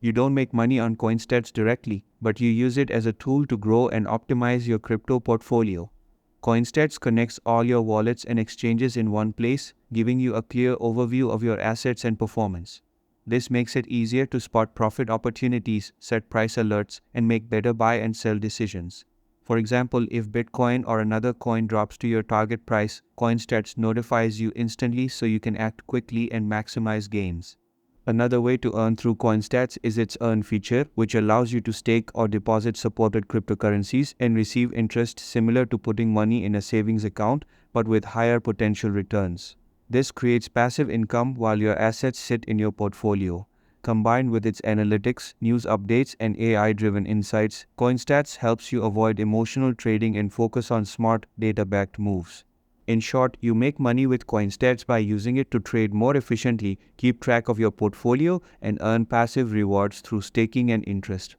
You don't make money on Coinstats directly, but you use it as a tool to grow and optimize your crypto portfolio. Coinstats connects all your wallets and exchanges in one place, giving you a clear overview of your assets and performance. This makes it easier to spot profit opportunities, set price alerts, and make better buy and sell decisions. For example, if Bitcoin or another coin drops to your target price, Coinstats notifies you instantly so you can act quickly and maximize gains. Another way to earn through Coinstats is its Earn feature, which allows you to stake or deposit supported cryptocurrencies and receive interest similar to putting money in a savings account, but with higher potential returns. This creates passive income while your assets sit in your portfolio. Combined with its analytics, news updates, and AI-driven insights, Coinstats helps you avoid emotional trading and focus on smart, data-backed moves. In short, you make money with Coinstats by using it to trade more efficiently, keep track of your portfolio, and earn passive rewards through staking and interest.